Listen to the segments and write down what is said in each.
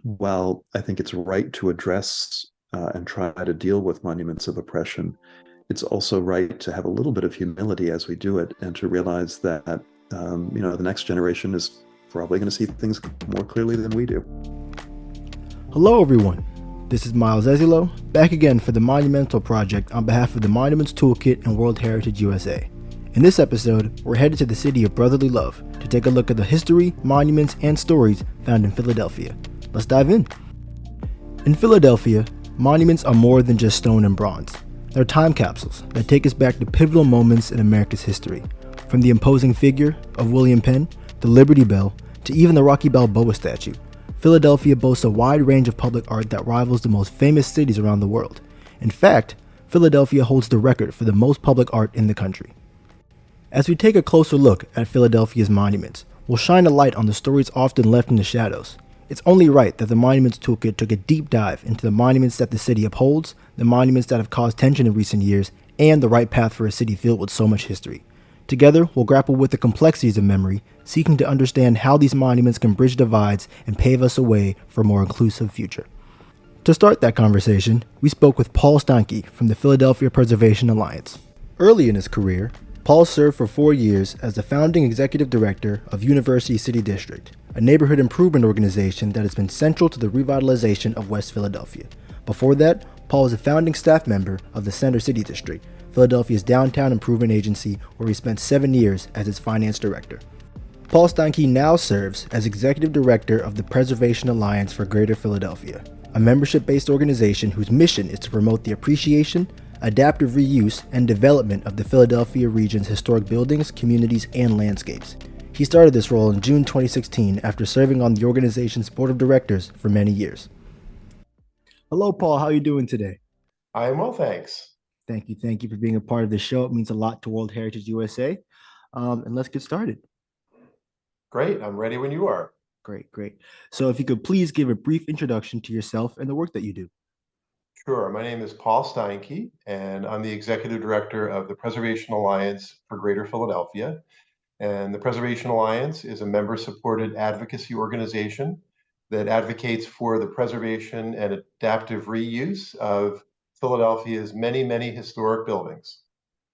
while I think it's right to address and try to deal with monuments of oppression, it's also right to have a little bit of humility as we do it and to realize that, the next generation is probably going to see things more clearly than we do. Hello, everyone. This is Miles Ezilo, back again for the Monumental Project on behalf of the Monuments Toolkit and World Heritage USA. In this episode, we're headed to the city of brotherly love to take a look at the history, monuments, and stories found in Philadelphia. Let's dive in. In Philadelphia, monuments are more than just stone and bronze. They're time capsules that take us back to pivotal moments in America's history, from the imposing figure of William Penn, the Liberty Bell, to even the Rocky Balboa statue. Philadelphia boasts a wide range of public art that rivals the most famous cities around the world. In fact, Philadelphia holds the record for the most public art in the country. As we take a closer look at Philadelphia's monuments, we'll shine a light on the stories often left in the shadows. It's only right that the Monuments Toolkit took a deep dive into the monuments that the city upholds, the monuments that have caused tension in recent years, and the right path for a city filled with so much history. Together, we'll grapple with the complexities of memory, seeking to understand how these monuments can bridge divides and pave us a way for a more inclusive future. To start that conversation, we spoke with Paul Steinke from the Philadelphia Preservation Alliance. Early in his career, Paul served for 4 years as the founding executive director of University City District, a neighborhood improvement organization that has been central to the revitalization of West Philadelphia. Before that, Paul was a founding staff member of the Center City District, Philadelphia's downtown improvement agency, where he spent 7 years as its finance director. Paul Steinke now serves as executive director of the Preservation Alliance for Greater Philadelphia, a membership-based organization whose mission is to promote the appreciation, adaptive reuse, and development of the Philadelphia region's historic buildings, communities, and landscapes. He started this role in June 2016 after serving on the organization's board of directors for many years. Hello, Paul. How are you doing today? I am well, thanks. Thank you for being a part of the show. It means a lot to World Heritage USA. And let's get started. Great. I'm ready when you are. Great. So if you could please give a brief introduction to yourself and the work that you do. Sure. My name is Paul Steinke, and I'm the executive director of the Preservation Alliance for Greater Philadelphia. And the Preservation Alliance is a member-supported advocacy organization that advocates for the preservation and adaptive reuse of Philadelphia's many, many historic buildings.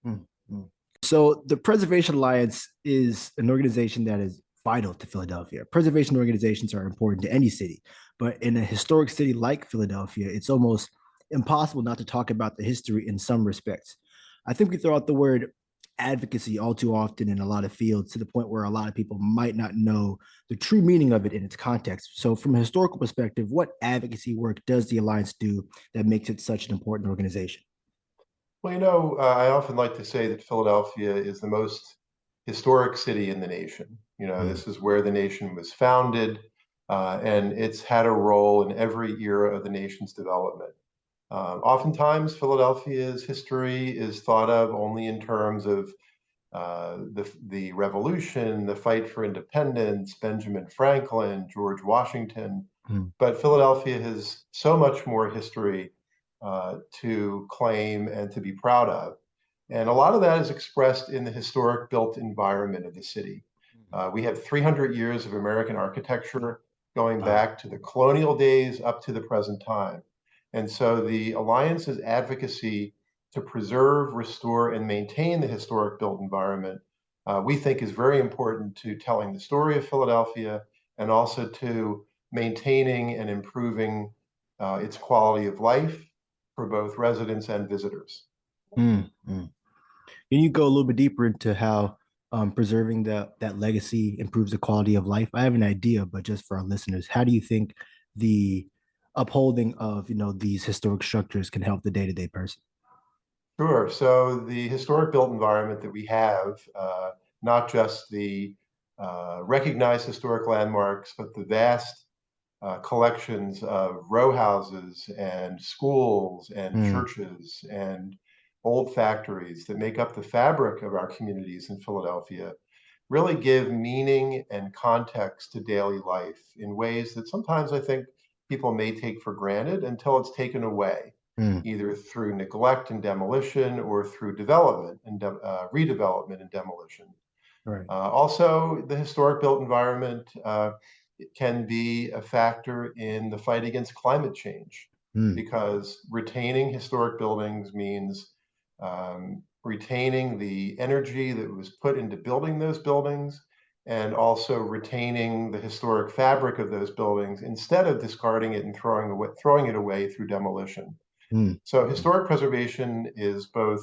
Mm-hmm. So the Preservation Alliance is an organization that is vital to Philadelphia. Preservation organizations are important to any city, but in a historic city like Philadelphia, it's almost impossible not to talk about the history in some respects. I think we throw out the word advocacy all too often in a lot of fields to the point where a lot of people might not know the true meaning of it in its context. So from a historical perspective, what advocacy work does the Alliance do that makes it such an important organization? Well, I often like to say that Philadelphia is the most historic city in the nation. This is where the nation was founded, and it's had a role in every era of the nation's development. Oftentimes, Philadelphia's history is thought of only in terms of the Revolution, the fight for independence, Benjamin Franklin, George Washington. But Philadelphia has so much more history to claim and to be proud of. And a lot of that is expressed in the historic built environment of the city. We have 300 years of American architecture going back to the colonial days up to the present time. And so the Alliance's advocacy to preserve, restore, and maintain the historic built environment, we think is very important to telling the story of Philadelphia and also to maintaining and improving its quality of life for both residents and visitors. Mm-hmm. Can you go a little bit deeper into how preserving that legacy improves the quality of life? I have an idea, but just for our listeners, how do you think the upholding of these historic structures can help the day-to-day person? Sure. So the historic built environment that we have, not just the recognized historic landmarks, but the vast collections of row houses and schools and churches and old factories that make up the fabric of our communities in Philadelphia really give meaning and context to daily life in ways that sometimes I think people may take for granted until it's taken away, either through neglect and demolition or through development and redevelopment and demolition. Right. Also, the historic built environment can be a factor in the fight against climate change, Mm, because retaining historic buildings means retaining the energy that was put into building those buildings, and also retaining the historic fabric of those buildings instead of discarding it and throwing it away through demolition. mm, So historic preservation is both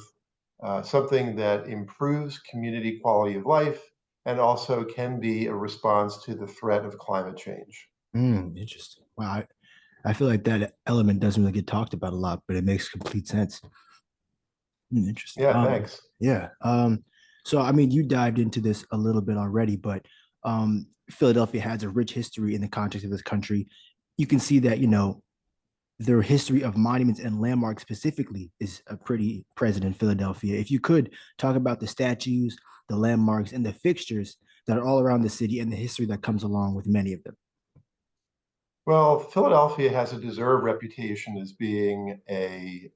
something that improves community quality of life and also can be a response to the threat of climate change. interesting. Wow, I feel like that element doesn't really get talked about a lot, but it makes complete sense. Interesting. Yeah, thanks. Yeah. So I mean, you dived into this a little bit already, but Philadelphia has a rich history in the context of this country. You can see that, their history of monuments and landmarks specifically is a pretty present in Philadelphia. If you could talk about the statues, the landmarks, and the fixtures that are all around the city and the history that comes along with many of them. Well, Philadelphia has a deserved reputation as being a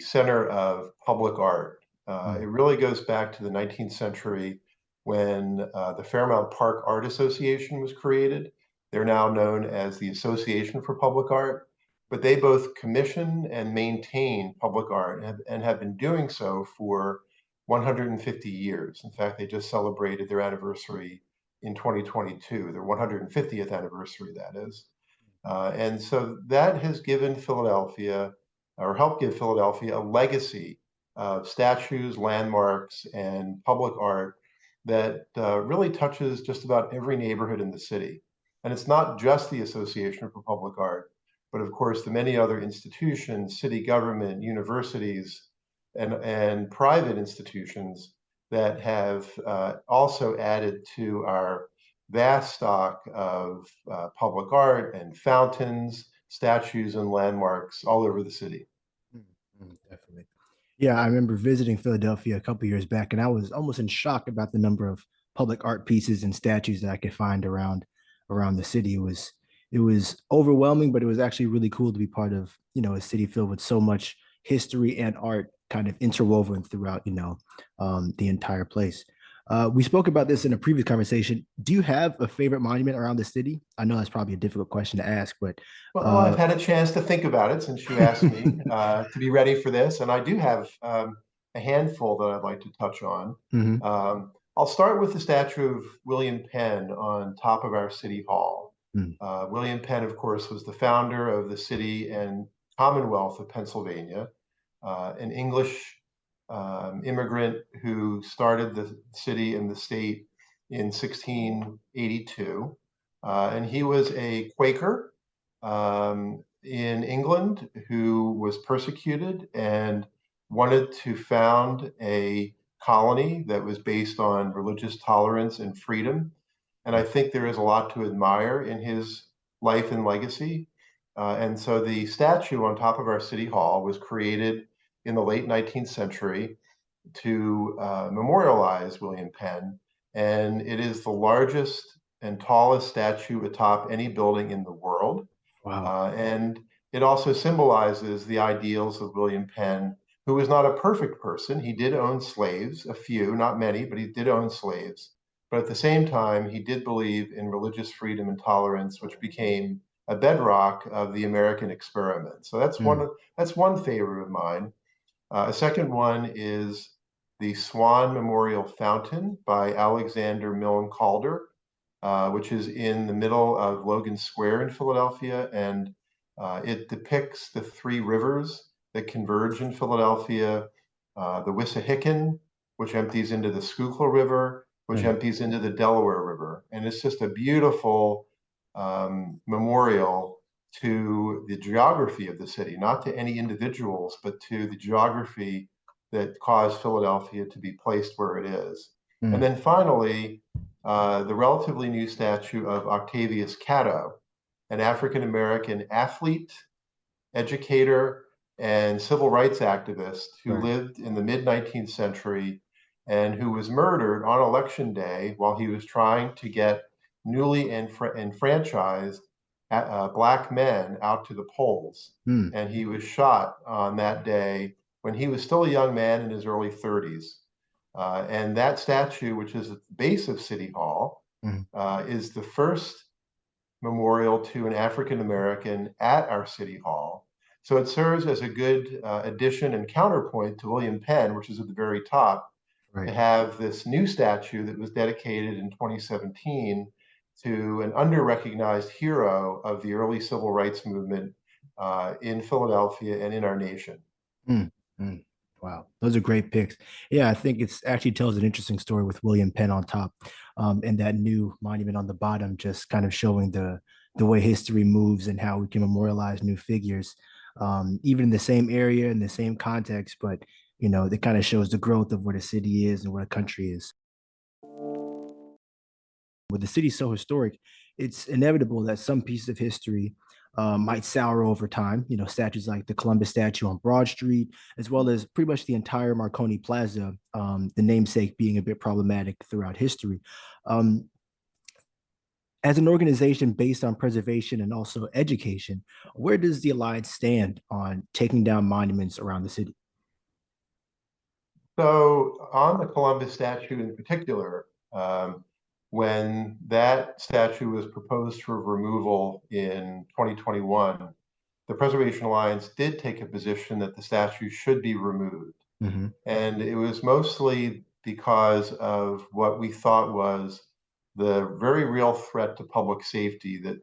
center of public art. It Mm, really goes back to the 19th century when the Fairmount Park Art Association was created. They're now known as the Association for Public Art, but they both commission and maintain public art and have been doing so for 150 years. In fact, they just celebrated their anniversary in 2022, their 150th anniversary, that is. And so that has given Philadelphia, or helped give Philadelphia, a legacy of statues, landmarks, and public art that really touches just about every neighborhood in the city. And it's not just the Association for Public Art, but of course the many other institutions, city government, universities, and private institutions that have also added to our vast stock of public art and fountains, statues, and landmarks all over the city. definitely. Yeah, I remember visiting Philadelphia a couple years back, and I was almost in shock about the number of public art pieces and statues that I could find around the city. It was overwhelming, but it was actually really cool to be part of, a city filled with so much history and art kind of interwoven throughout, the entire place. We spoke about this in a previous conversation. Do you have a favorite monument around the city? I know that's probably a difficult question to ask, but Well, I've uh, had a chance to think about it since you asked me to be ready for this, and I do have a handful that I'd like to touch on. mhm, I'll start with the statue of William Penn on top of our city hall. mm, William Penn, of course, was the founder of the city and Commonwealth of Pennsylvania, an English immigrant who started the city and the state in 1682. And he was a Quaker in England who was persecuted and wanted to found a colony that was based on religious tolerance and freedom. And I think there is a lot to admire in his life and legacy. And so the statue on top of our city hall was created in the late 19th century to memorialize William Penn. And it is the largest and tallest statue atop any building in the world. wow. And it also symbolizes the ideals of William Penn, who was not a perfect person. He did own slaves, a few, not many, but he did own slaves. But at the same time, he did believe in religious freedom and tolerance, which became a bedrock of the American experiment. So Mm, that's one favorite of mine. A second one is the Swan Memorial Fountain by Alexander Milne Calder, which is in the middle of Logan Square in Philadelphia. And it depicts the three rivers that converge in Philadelphia, the Wissahickon, which empties into the Schuylkill River, which mm, empties into the Delaware River. And it's just a beautiful memorial to the geography of the city, not to any individuals, but to the geography that caused Philadelphia to be placed where it is. And mm, then finally, the relatively new statue of Octavius Catto, an African American athlete, educator, and civil rights activist who right. lived in the mid 19th century and who was murdered on election day while he was trying to get newly enfranchised Black men out to the polls. Mm, And he was shot on that day when he was still a young man in his early 30s. And that statue, which is at the base of City Hall, Mhm. is the first memorial to an African American at our city hall. So it serves as a good addition and counterpoint to William Penn, which is at the very top, to Right. have this new statue that was dedicated in 2017 to an under-recognized hero of the early civil rights movement in Philadelphia and in our nation. Mm, mm. Wow, those are great picks. Yeah, I think it's actually tells an interesting story with William Penn on top, and that new monument on the bottom, just kind of showing the way history moves and how we can memorialize new figures, even in the same area in the same context. But it kind of shows the growth of where the city is and where the country is. With the city so historic, it's inevitable that some pieces of history might sour over time. Statues like the Columbus statue on Broad Street, as well as pretty much the entire Marconi Plaza, the namesake being a bit problematic throughout history. Um, as an organization based on preservation and also education, where does the Alliance stand on taking down monuments around the city? So on the Columbus statue in particular, when that statue was proposed for removal in 2021, the Preservation Alliance did take a position that the statue should be removed. Mm-hmm. And it was mostly because of what we thought was the very real threat to public safety that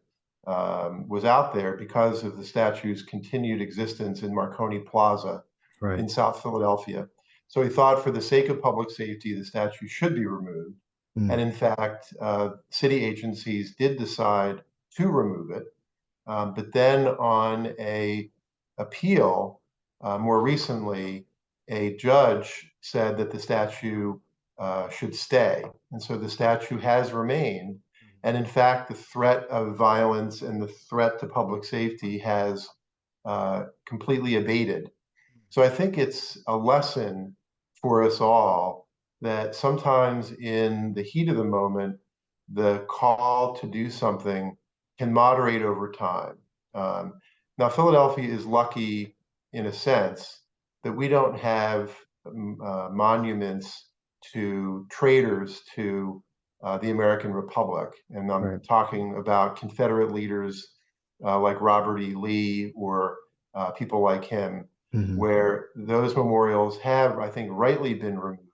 was out there because of the statue's continued existence in Marconi Plaza Right. in South Philadelphia. So we thought for the sake of public safety, the statue should be removed. Mm. And in fact, city agencies did decide to remove it. But then on a appeal, more recently, a judge said that the statue should stay. And so the statue has remained. And in fact, the threat of violence and the threat to public safety has completely abated. So I think it's a lesson for us all that sometimes in the heat of the moment, the call to do something can moderate over time. Now, Philadelphia is lucky in a sense that we don't have monuments to traitors to the American Republic. And I'm Right. talking about Confederate leaders like Robert E. Lee or people like him, Mm-hmm. where those memorials have, I think, rightly been removed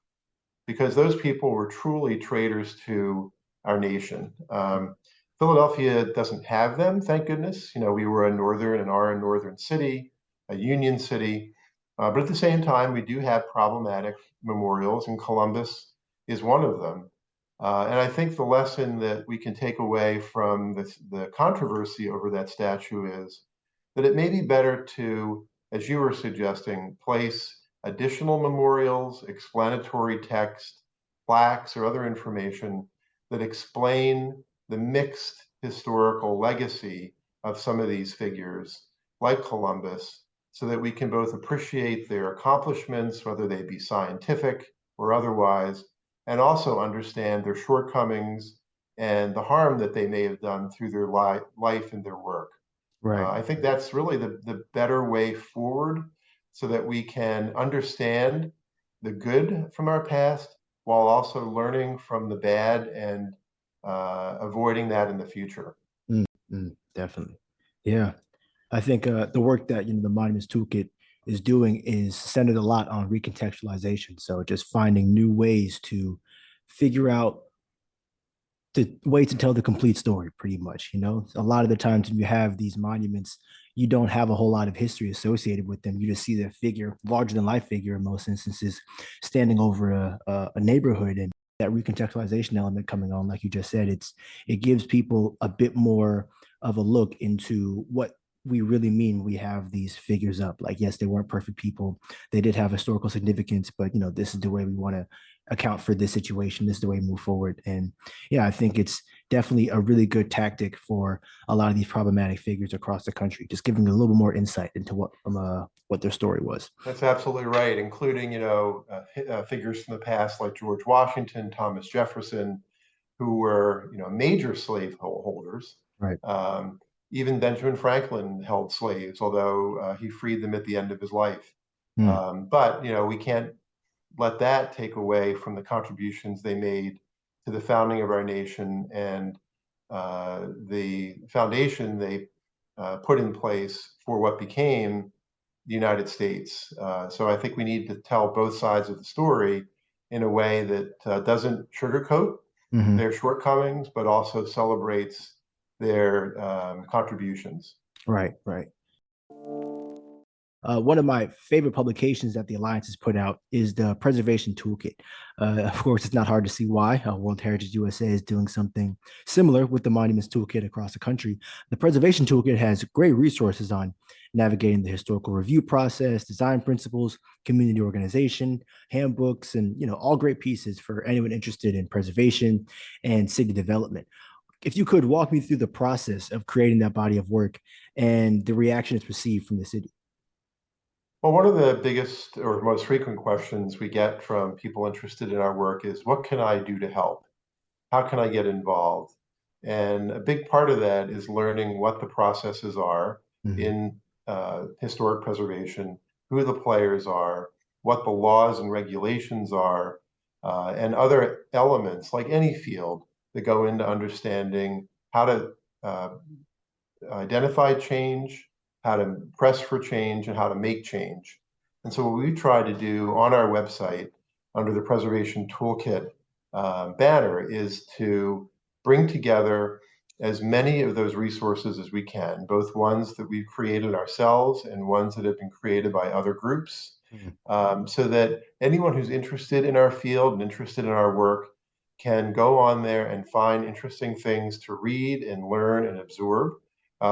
because those people were truly traitors to our nation. Philadelphia doesn't have them, thank goodness. We were a northern and are a northern city, a union city. But at the same time, we do have problematic memorials, and Columbus is one of them. And I think the lesson that we can take away from the controversy over that statue is that it may be better to, as you were suggesting, place additional memorials, explanatory text, plaques, or other information that explain the mixed historical legacy of some of these figures, like Columbus, so that we can both appreciate their accomplishments, whether they be scientific or otherwise, and also understand their shortcomings and the harm that they may have done through their life and their work. Right. I think that's really the better way forward so that we can understand the good from our past while also learning from the bad and avoiding that in the future. Mm, definitely. Yeah. I think the work that the Monuments Toolkit is doing is centered a lot on recontextualization. So just finding new ways to figure out the way to tell the complete story, pretty much. A lot of the times when you have these monuments, you don't have a whole lot of history associated with them. You just see their figure, larger than life figure in most instances, standing over a neighborhood, and that recontextualization element coming on, like you just said, it gives people a bit more of a look into what we really mean when we have these figures up. Like, yes, they weren't perfect people. They did have historical significance, but this is the way we want to account for this situation. This is the way we move forward. And yeah, I think it's definitely a really good tactic for a lot of these problematic figures across the country, just giving a little more insight into what their story was. That's absolutely right, including, figures from the past like George Washington, Thomas Jefferson, who were, major slave holders. Right. Even Benjamin Franklin held slaves, although he freed them at the end of his life. Mm. But we can't let that take away from the contributions they made to the founding of our nation and the foundation they put in place for what became the United States. So I think we need to tell both sides of the story in a way that doesn't sugarcoat Hmm. their shortcomings, but also celebrates their contributions. Right, right. One of my favorite publications that the Alliance has put out is the Preservation Toolkit. Of course, it's not hard to see why. World Heritage USA is doing something similar with the Monuments Toolkit across the country. The Preservation Toolkit has great resources on navigating the historical review process, design principles, community organization, handbooks, and all great pieces for anyone interested in preservation and city development. If you could walk me through the process of creating that body of work and the reaction it's received from the city. Well, one of the biggest or most frequent questions we get from people interested in our work is, what can I do to help? How can I get involved? And a big part of that is learning what the processes are Mhm. in historic preservation, who the players are, what the laws and regulations are, and other elements, like any field, that go into understanding how to uh, identify change, how to press for change, and how to make change. And so, what we try to do on our website under the Preservation Toolkit banner is to bring together as many of those resources as we can, both ones that we've created ourselves and ones that have been created by other groups, Mhm. so that anyone who's interested in our field and interested in our work can go on there and find interesting things to read and learn and absorb,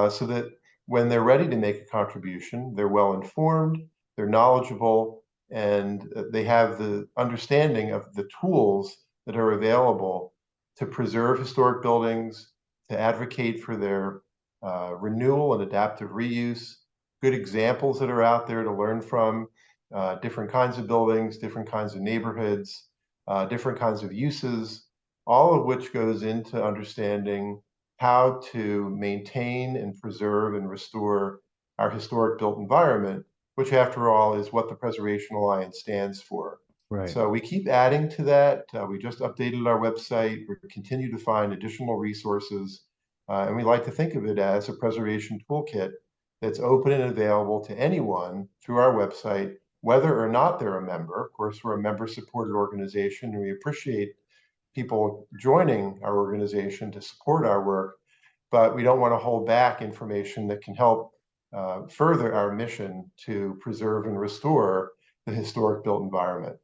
so that when they're ready to make a contribution, they're well informed, they're knowledgeable, and they have the understanding of the tools that are available to preserve historic buildings, to advocate for their renewal and adaptive reuse, good examples that are out there to learn from, different kinds of buildings, different kinds of neighborhoods, different kinds of uses, all of which goes into understanding how to maintain and preserve and restore our historic built environment, which, after all, is what the Preservation Alliance stands for. Right. So we keep adding to that. We just updated our website. We continue to find additional resources. And we like to think of it as a preservation toolkit that's open and available to anyone through our website, whether or not they're a member. Of course, we're a member supported organization, and we appreciate people joining our organization to support our work, but we don't want to hold back information that can help further our mission to preserve and restore the historic built environment.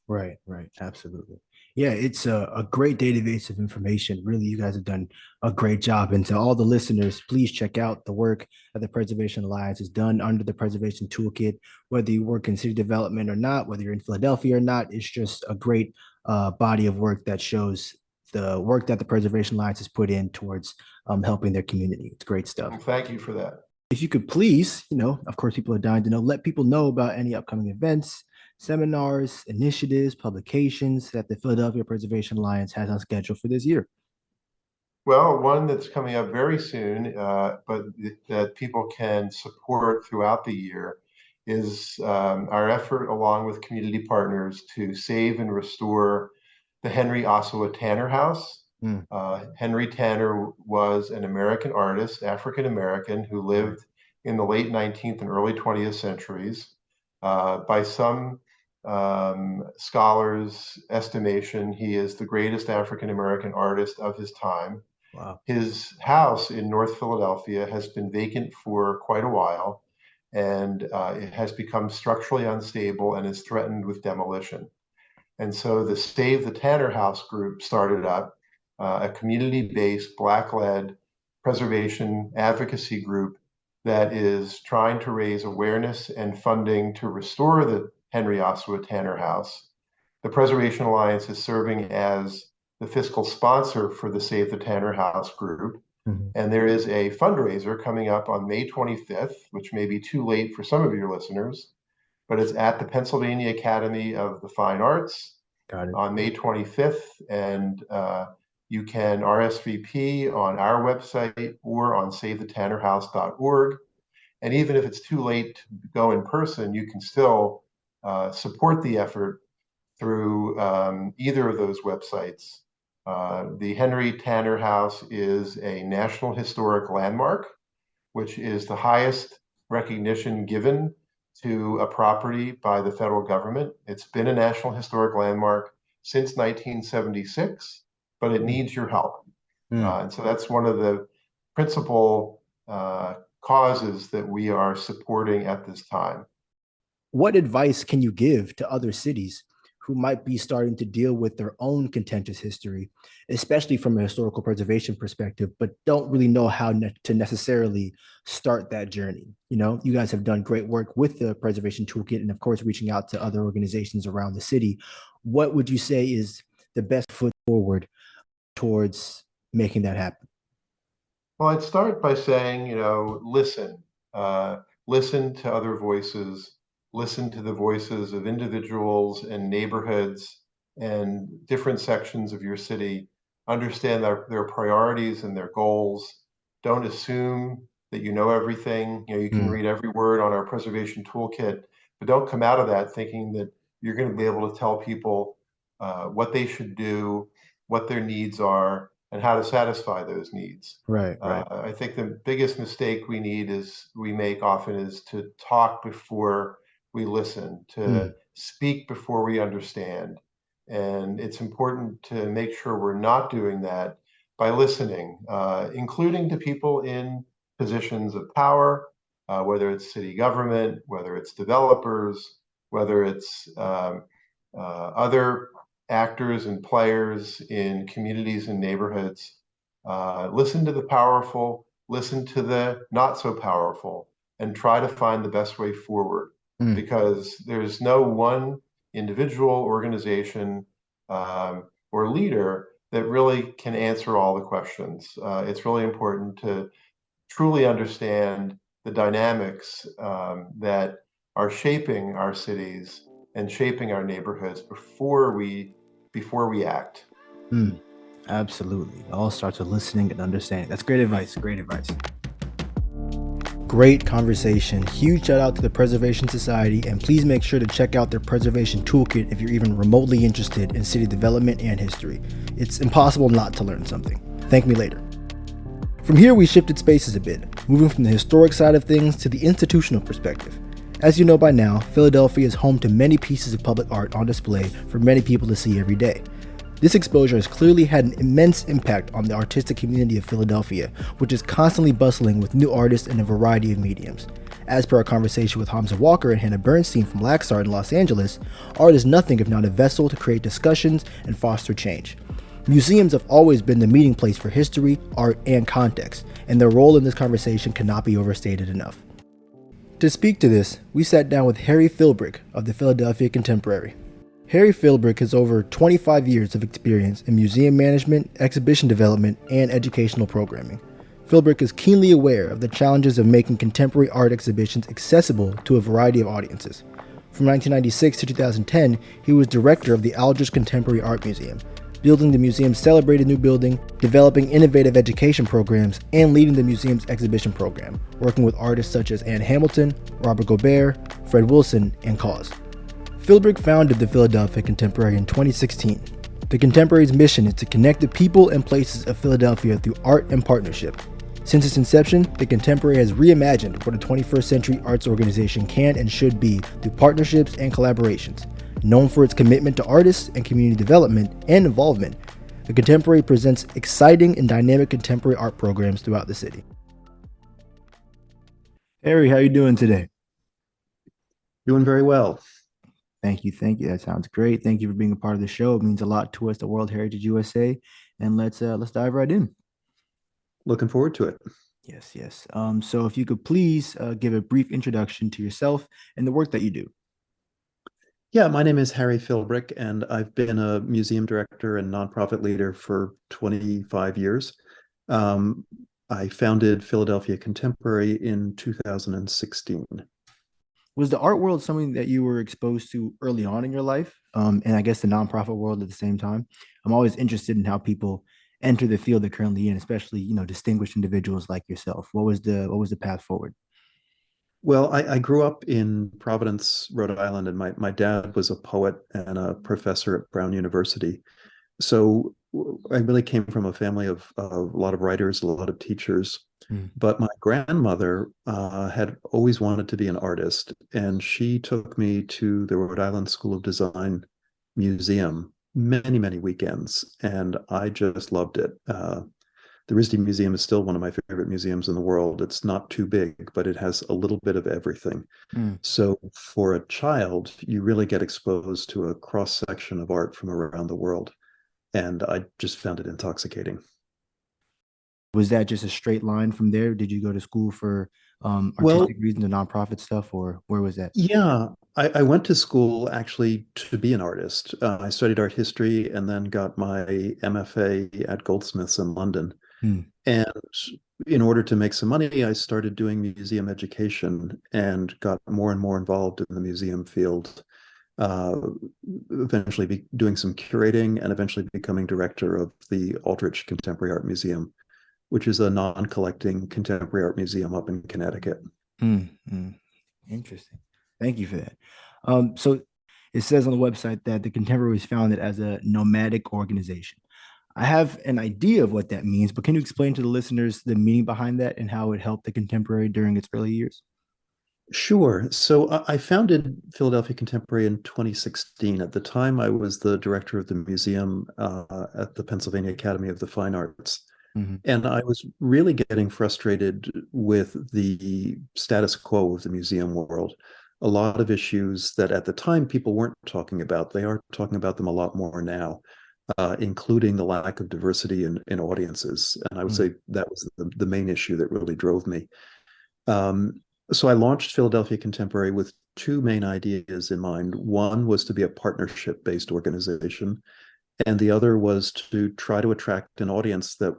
Right, right, absolutely. Yeah, it's a great database of information. Really, you guys have done a great job. And to all the listeners, please check out the work that the Preservation Alliance has done under the Preservation Toolkit. Whether you work in city development or not, whether you're in Philadelphia or not, it's just a great body of work that shows the work that the Preservation Alliance has put in towards helping their community. It's great stuff. Well, thank you for that. If you could please, of course, people are dying to know, let people know about any upcoming events, seminars, initiatives, publications that the Philadelphia Preservation Alliance has on schedule for this year. Well, one that's coming up very soon, but that people can support throughout the year, is our effort, along with community partners, to save and restore the Henry Ossawa Tanner House. Mm, Henry Tanner was an American artist, African American, who right. lived in the late 19th and early 20th centuries. By some scholars' estimation, he is the greatest African American artist of his time. Wow. His house in North Philadelphia has been vacant for quite a while, and it has become structurally unstable and is threatened with demolition. And so the Save the Tanner House group started up, a community-based, Black-led preservation advocacy group that is trying to raise awareness and funding to restore the Henry Ossawa Tanner House. The Preservation Alliance is serving as the fiscal sponsor for the Save the Tanner House group. Mhm. And there is a fundraiser coming up on May 25th, which may be too late for some of your listeners, but it's at the Pennsylvania Academy of the Fine Arts Got it. on May 25th. And you can RSVP on our website or on SaveTheTannerHouse.org. And even if it's too late to go in person, you can still support the effort through either of those websites. The Henry Tanner House is a National Historic Landmark, which is the highest recognition given to a property by the federal government. It's been a National Historic Landmark since 1976, but it needs your help. Mm. And so that's one of the principal causes that we are supporting at this time. What advice can you give to other cities who might be starting to deal with their own contentious history, especially from a historical preservation perspective, but don't really know how to necessarily start that journey? You know, you guys have done great work with the Preservation Toolkit and, of course, reaching out to other organizations around the city. What would you say is the best foot forward towards making that happen? Well, I'd start by saying, listen. Listen to other voices, listen to the voices of individuals and neighborhoods and different sections of your city. Understand their priorities and their goals. Don't assume that you know everything. You can Mm. read every word on our preservation toolkit, but don't come out of that thinking that you're going to be able to tell people what they should do, what their needs are, and how to satisfy those needs. Right, right. I think the biggest mistake we make often is to talk before we listen, to Mm. speak before we understand. And it's important to make sure we're not doing that by listening, including to people in positions of power, whether it's city government, whether it's developers, whether it's other actors and players in communities and neighborhoods. Listen to the powerful, listen to the not so powerful, and try to find the best way forward. Mm. Because there's no one individual, organization, or leader that really can answer all the questions. It's really important to truly understand the dynamics that are shaping our cities and shaping our neighborhoods before we act. Mm. Absolutely. It all starts with listening and understanding. That's great advice. Great advice. Great conversation. Huge shout out to the Preservation Society, and please make sure to check out their Preservation Toolkit if you're even remotely interested in city development and history. It's impossible not to learn something. Thank me later. From here, we shifted spaces a bit, moving from the historic side of things to the institutional perspective. As you know by now, Philadelphia is home to many pieces of public art on display for many people to see every day. This exposure has clearly had an immense impact on the artistic community of Philadelphia, which is constantly bustling with new artists in a variety of mediums. As per our conversation with Hamza Walker and Hannah Bernstein from Laxart in Los Angeles, art is nothing if not a vessel to create discussions and foster change. Museums have always been the meeting place for history, art, and context, and their role in this conversation cannot be overstated enough. To speak to this, we sat down with Harry Philbrick of the Philadelphia Contemporary. Harry Philbrick has over 25 years of experience in museum management, exhibition development, and educational programming. Philbrick is keenly aware of the challenges of making contemporary art exhibitions accessible to a variety of audiences. From 1996 to 2010, he was director of the Aldrich Contemporary Art Museum, building the museum's celebrated new building, developing innovative education programs, and leading the museum's exhibition program, working with artists such as Ann Hamilton, Robert Gobert, Fred Wilson, and KAWS. Philbrick founded the Philadelphia Contemporary in 2016. The Contemporary's mission is to connect the people and places of Philadelphia through art and partnership. Since its inception, the Contemporary has reimagined what a 21st century arts organization can and should be through partnerships and collaborations. Known for its commitment to artists and community development and involvement, the Contemporary presents exciting and dynamic contemporary art programs throughout the city. Harry, how are you doing today? Doing very well. Thank you. Thank you. That sounds great. Thank you for being a part of the show. It means a lot to us, the World Heritage USA. And let's dive right in. Looking forward to it. Yes, yes. So if you could please give a brief introduction to yourself and the work that you do. Yeah, my name is Harry Philbrick, and I've been a museum director and nonprofit leader for 25 years. I founded Philadelphia Contemporary in 2016. Was the art world something that you were exposed to early on in your life? And I guess the nonprofit world at the same time? I'm always interested in how people enter the field they're currently in, especially, distinguished individuals like yourself. What was the path forward? Well, I grew up in Providence, Rhode Island, and my dad was a poet and a professor at Brown University. So I really came from a family of a lot of writers, a lot of teachers. Mm, But my grandmother had always wanted to be an artist, and she took me to the Rhode Island School of Design Museum many, many weekends, and I just loved it. The RISD Museum is still one of my favorite museums in the world. It's not too big, but it has a little bit of everything. mm. So for a child, you really get exposed to a cross section of art from around the world, and I just found it intoxicating. Was that just a straight line from there? Did you go to school for Well, artistic reasons and nonprofit stuff, or where was that? yeah, I went to school actually to be an artist. I studied art history and then got my MFA at Goldsmiths in London. Mm, And in order to make some money, I started doing museum education and got more and more involved in the museum field. Uh, Eventually doing some curating and eventually becoming director of the Aldrich Contemporary Art Museum, which is a non-collecting contemporary art museum up in Connecticut. mm. Interesting. Thank you for that. So it says on the website that the Contemporary was founded as a nomadic organization. I have an idea of what that means, but can you explain to the listeners the meaning behind that and how it helped the Contemporary during its early years? Sure. So I founded Philadelphia Contemporary in 2016. At the time, I was the director of the museum at the Pennsylvania Academy of the Fine Arts. Hmm. And I was really getting frustrated with the status quo of the museum world. A lot of issues that at the time people weren't talking about. They are talking about them a lot more now, including the lack of diversity in audiences. And I would say that was the main issue that really drove me. Um, so I launched Philadelphia Contemporary with two main ideas in mind. One was to be a partnership-based organization, and the other was to try to attract an audience that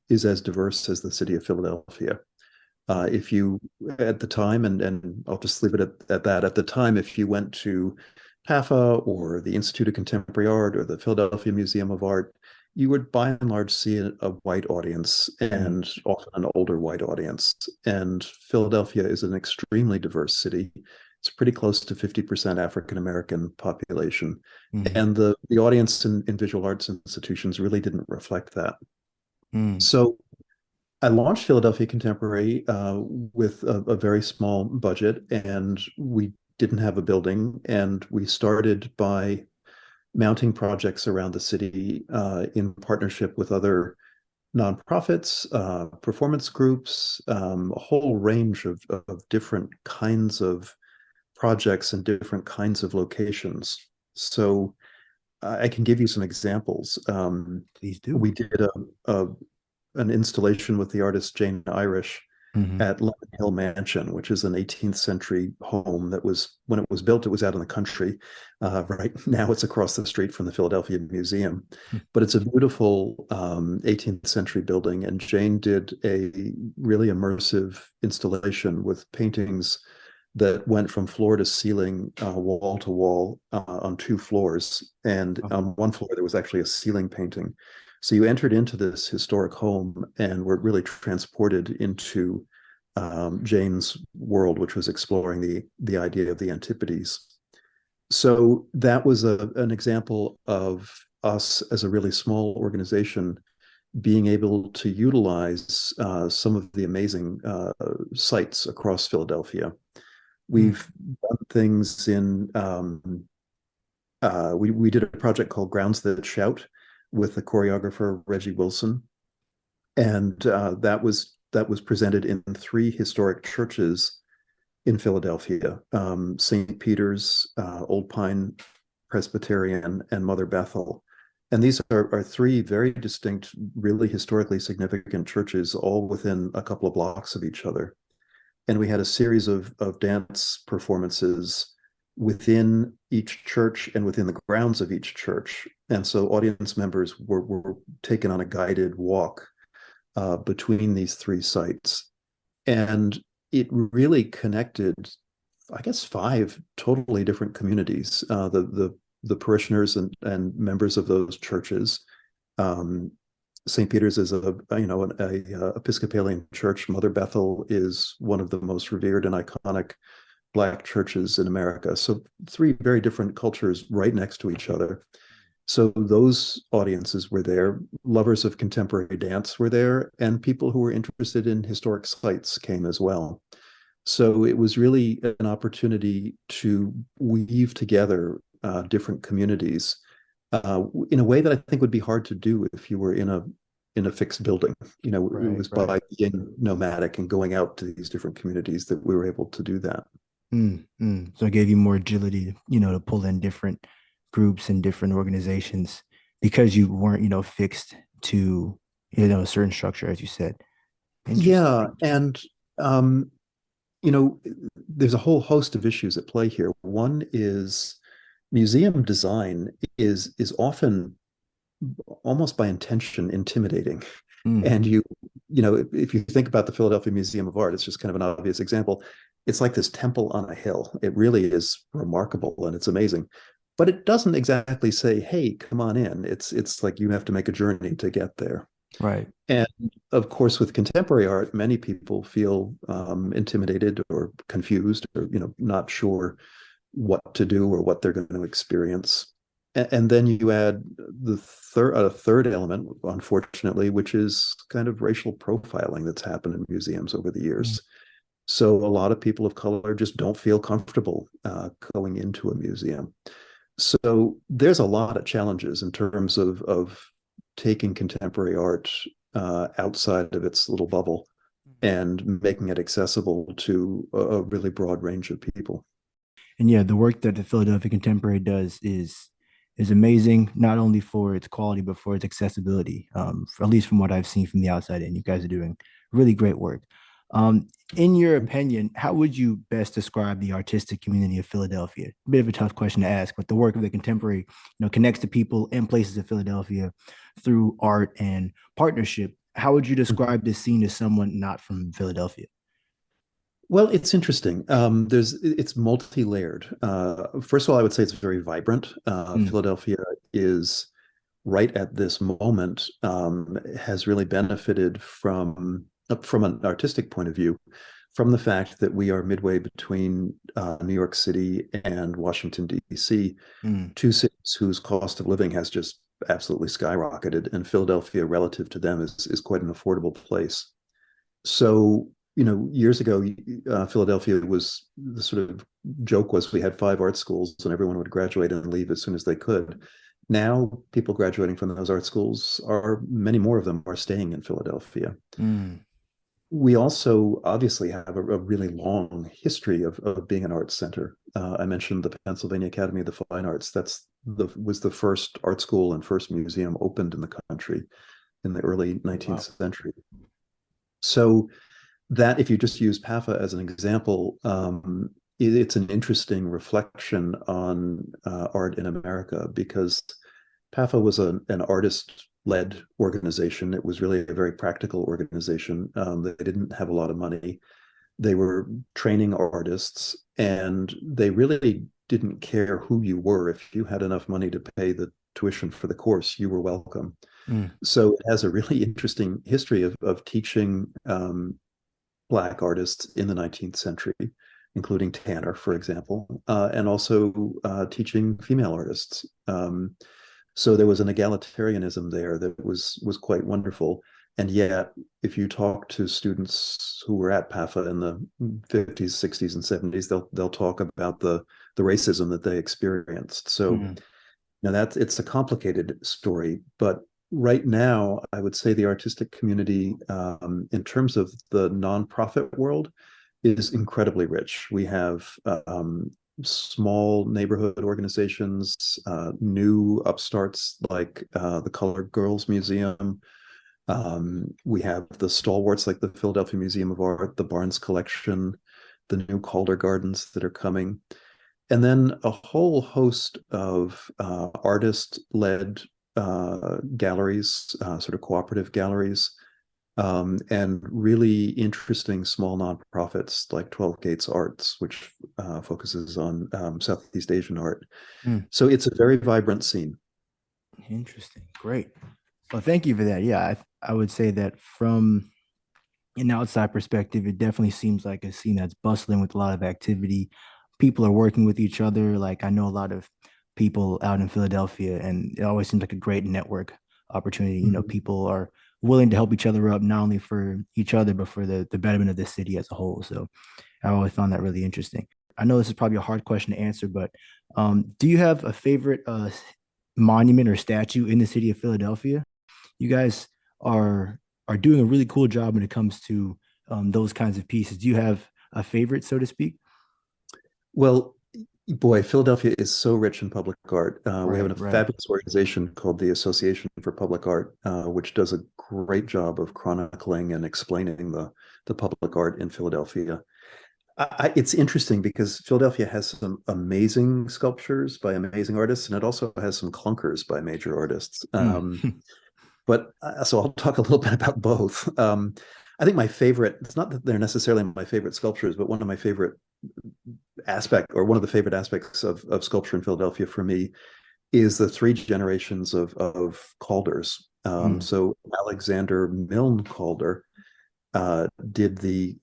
is as diverse as the city of Philadelphia. If you, at the time, and I'll just leave it at that, at the time, if you went to PAFA or the Institute of Contemporary Art or the Philadelphia Museum of Art, you would by and large see a white audience Mm, and often an older white audience. And Philadelphia is an extremely diverse city. It's pretty close to 50% African American population. mm, And the audience in visual arts institutions really didn't reflect that. mm, So I launched Philadelphia Contemporary with a very small budget, and we didn't have a building. And we started by mounting projects around the city in partnership with other nonprofits, performance groups, a whole range of different kinds of projects and different kinds of locations. So I can give you some examples. Please do. We did a an installation with the artist Jane Irish Hmm. at Lemon Hill Mansion, which is an 18th century home that was, when it was built, it was out in the country. Right now, it's across the street from the Philadelphia Museum. But it's a beautiful 18th century building. And Jane did a really immersive installation with paintings that went from floor to ceiling, wall to wall on two floors. And on one floor, there was actually a ceiling painting. So you entered into this historic home and were really transported into Jane's world, which was exploring the idea of the Antipodes. So that was an example of us as a really small organization being able to utilize some of the amazing sites across Philadelphia. Mm, We've done things in we did a project called Grounds That Shout with the choreographer Reggie Wilson, and that was presented in three historic churches in Philadelphia: St. Peter's, Old Pine Presbyterian, and Mother Bethel. And these are three very distinct, really historically significant churches, all within a couple of blocks of each other. And we had a series of dance performances within each church and within the grounds of each church. And so audience members were taken on a guided walk between these three sites. And it really connected, I guess, five totally different communities. The parishioners and members of those churches. Um, St. Peter's is a Episcopalian church. Mother Bethel is one of the most revered and iconic Black churches in America. So three very different cultures right next to each other. So those audiences were there. Lovers of contemporary dance were there, and people who were interested in historic sites came as well. So it was really an opportunity to weave together different communities in a way that I think would be hard to do if you were in a fixed building. You know, it Right, was right. by being nomadic and going out to these different communities that we were able to do that. So it gave you more agility, to pull in different groups and different organizations because you weren't, fixed to, a certain structure, as you said. Interesting. Yeah, and um, you know, there's a whole host of issues at play here. One is museum design is often almost by intention intimidating. Mm, And you know, if you think about the Philadelphia Museum of Art, it's just kind of an obvious example. It's like this temple on a hill. It really is remarkable and it's amazing. But it doesn't exactly say, "Hey, come on in." It's like you have to make a journey to get there. right. And of course, with contemporary art, many people feel intimidated or confused or not sure what to do or what they're going to experience. And then you add the third element, unfortunately, which is kind of racial profiling that's happened in museums over the Mm, years. So a lot of people of color just don't feel comfortable going into a museum. So there's a lot of challenges in terms of taking contemporary art outside of its little bubble and making it accessible to a really broad range of people. And yeah, the work that the Philadelphia Contemporary does is amazing, not only for its quality but for its accessibility. At least from what I've seen from the outside, and you guys are doing really great work. In your opinion, how would you best describe the artistic community of Philadelphia? A bit of a tough question to ask, but the work of the Contemporary, connects to people and places of Philadelphia through art and partnership. How would you describe this scene to someone not from Philadelphia? Well, it's interesting. It's multi-layered. First of all, I would say it's very vibrant. Mm, Philadelphia is right at this moment has really benefited from an artistic point of view, from the fact that we are midway between New York City and Washington, D.C., mm, two cities whose cost of living has just absolutely skyrocketed, and Philadelphia, relative to them, is quite an affordable place. So, years ago, Philadelphia was the sort of joke was we had five art schools and everyone would graduate and leave as soon as they could. Now, people graduating from those art schools are many more of them are staying in Philadelphia. mm, We also obviously have a really long history of being an arts center. I mentioned the Pennsylvania Academy of the Fine Arts. Was the first art school and first museum opened in the country in the early wow. 19th century. So that if you just use PAFA as an example, it's an interesting reflection on art in America because PAFA was an artist-led organization. It was really a very practical organization. They didn't have a lot of money. They were training artists, and they really didn't care who you were. If you had enough money to pay the tuition for the course, you were welcome. Mm, So it has a really interesting history of teaching Black artists in the 19th century, including Tanner, for example, and also teaching female artists. So there was an egalitarianism there that was quite wonderful. And yet, if you talk to students who were at PAFA in the 50s, 60s, and 70s, they'll talk about the racism that they experienced. So mm, now it's a complicated story, but right now I would say the artistic community, in terms of the nonprofit world, is incredibly rich. We have small neighborhood organizations, new upstarts like the Colored Girls Museum. We have the stalwarts like the Philadelphia Museum of Art, the Barnes Collection, the new Calder Gardens that are coming, and then a whole host of artist-led galleries, sort of cooperative galleries, and really interesting small nonprofits like 12 Gates Arts, which focuses on Southeast Asian art. mm. So it's a very vibrant scene. Interesting. Great. Well, thank you for that. Yeah, I would say that from an outside perspective, it definitely seems like a scene that's bustling with a lot of activity. People are working with each other. Like I know a lot of people out in Philadelphia, and it always seems like a great network opportunity. Mhm. People are willing to help each other up, not only for each other, but for the betterment of the city as a whole. So I always found that really interesting. I know this is probably a hard question to answer, but do you have a favorite monument or statue in the city of Philadelphia? You guys are are doing a really cool job when it comes to those kinds of pieces. Do you have a favorite, so to speak? Well, boy, Philadelphia is so rich in public art. We have Right, a right. fabulous organization called the Association for Public Art, which does a great job of chronicling and explaining the public art in Philadelphia. It's interesting because Philadelphia has some amazing sculptures by amazing artists, and it also has some clunkers by major artists. Mm. But so I'll talk a little bit about both. I think my favorite, it's not that they're necessarily my favorite sculptures, but one of my favorite one of the favorite aspects of sculpture in Philadelphia for me is the three generations of Calders. Mm. So Alexander Milne Calder did the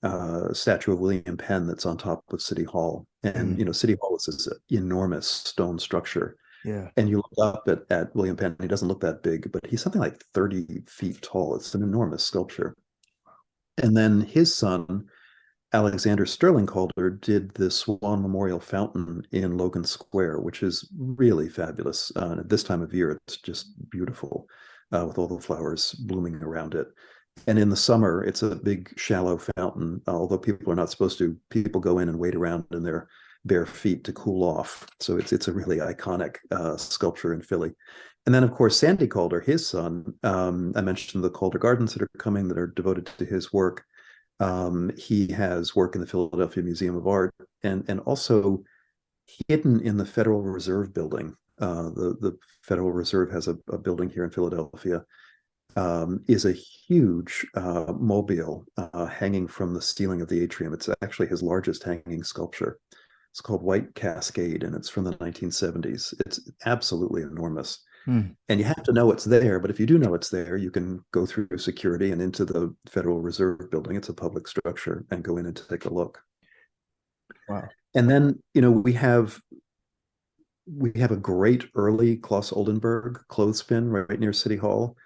statue of William Penn that's on top of City Hall. And, Mm. City Hall is this enormous stone structure. Yeah. And you look up at William Penn, he doesn't look that big, but he's something like 30 feet tall. It's an enormous sculpture. And then his son, Alexander Sterling Calder, did the Swan Memorial Fountain in Logan Square, which is really fabulous. At this time of year, it's just beautiful with all the flowers blooming around it. And in the summer, it's a big, shallow fountain. Although people are not supposed to, people go in and wait around in their bare feet to cool off. So it's a really iconic sculpture in Philly. And then, of course, Sandy Calder, his son, I mentioned the Calder Gardens that are coming that are devoted to his work. He has work in the Philadelphia Museum of Art and also hidden in the Federal Reserve building. The Federal Reserve has a building here in Philadelphia, is a huge mobile hanging from the ceiling of the atrium. It's actually his largest hanging sculpture. It's called White Cascade, and it's from the 1970s. It's absolutely enormous. Mm. And you have to know it's there, but if you do know it's there, you can go through security and into the Federal Reserve building. It's a public structure, and go in and take a look. Wow. And then, we have a great early Claes Oldenburg clothespin right near City Hall.